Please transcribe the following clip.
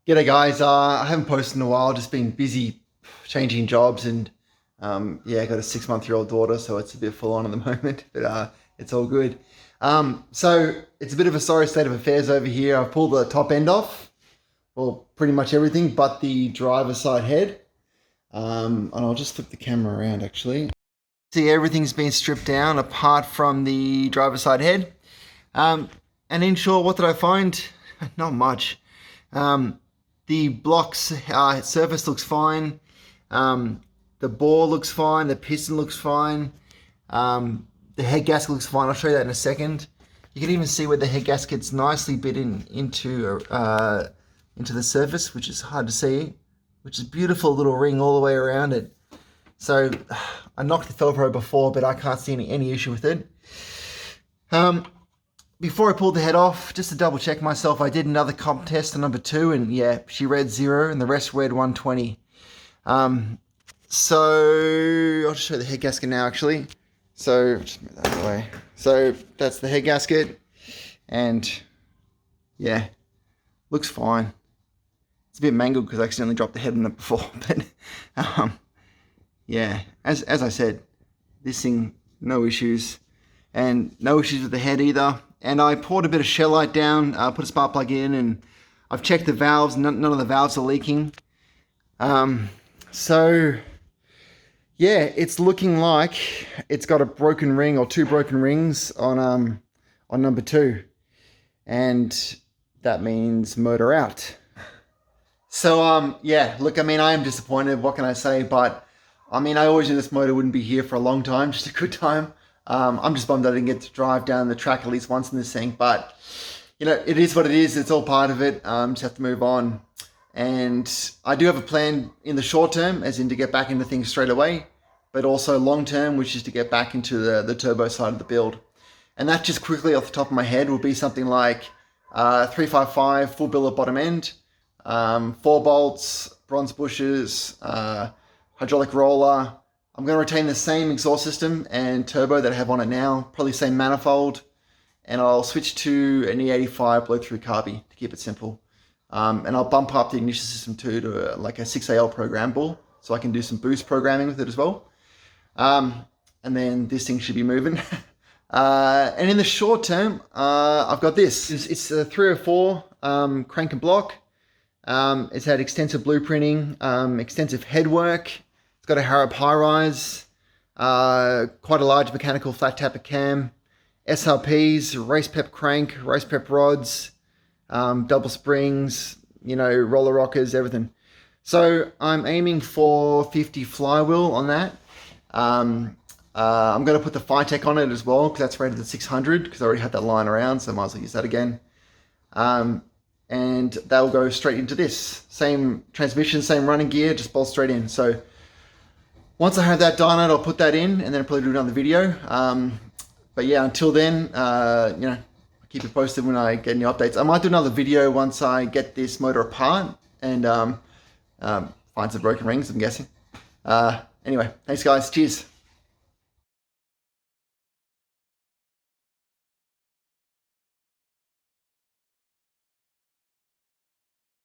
G'day guys, I haven't posted in a while, just been busy changing jobs and yeah, I got a 6-month-old daughter, so it's a bit full on at the moment, but it's all good. So it's a bit of a sorry state of affairs over here. I've pulled the top end off, well, pretty much everything but the driver's side head. And I'll just flip the camera around actually. See, everything's been stripped down apart from the driver's side head. And in short, what did I find? Not much. The block's surface looks fine. The bore looks fine. The piston looks fine. The head gasket looks fine. I'll show you that in a second. You can even see where the head gasket's nicely bitten into the surface, which is hard to see, which is a beautiful little ring all the way around it. So I knocked the Velcro before, but I can't see any issue with it. Before I pulled the head off, just to double check myself, I did another comp test on number 2, and yeah, she read 0 and the rest read 120. So I'll just show you the head gasket now actually. So just move that out of the way. So that's the head gasket, and yeah, looks fine. It's a bit mangled because I accidentally dropped the head on it before, but yeah, as I said, this thing, no issues, and no issues with the head either. And I poured a bit of shell light down, put a spark plug in, and I've checked the valves. None of the valves are leaking. So yeah, it's looking like it's got a broken ring or 2 broken rings on number 2, and that means motor out. So yeah, look, I mean, I am disappointed. What can I say? But I mean, I always knew this motor wouldn't be here for a long time, just a good time. I'm just bummed I didn't get to drive down the track at least once in this thing, but you know, it is what it is. It's all part of it. Just have to move on. And I do have a plan in the short term, as in to get back into things straight away, but also long term, which is to get back into the turbo side of the build. And that, just quickly off the top of my head, will be something like 355 full billet bottom end, 4 bolts, bronze bushes, hydraulic roller. I'm going to retain the same exhaust system and turbo that I have on it now, probably same manifold, and I'll switch to an E85 blow-through carby to keep it simple. And I'll bump up the ignition system too to like a 6AL programmable, so I can do some boost programming with it as well. And then this thing should be moving. And in the short term, I've got this. It's a 304 crank and block. It's had extensive blueprinting, extensive head work. Got a Harrop high rise, quite a large mechanical flat tapper cam, SRPs, race pep crank, race pep rods, double springs, you know, roller rockers, everything. So I'm aiming for 50 flywheel on that. I'm going to put the Phytech on it as well, because that's rated at 600, because I already had that lying around, so I might as well use that again. And they'll go straight into this. Same transmission, same running gear, just bolt straight in. So once I have that done, I'll put that in, and then I'll probably do another video. But yeah, until then, you know, I'll keep you posted when I get any updates. I might do another video once I get this motor apart and find some broken rings, I'm guessing. Anyway, thanks guys, cheers.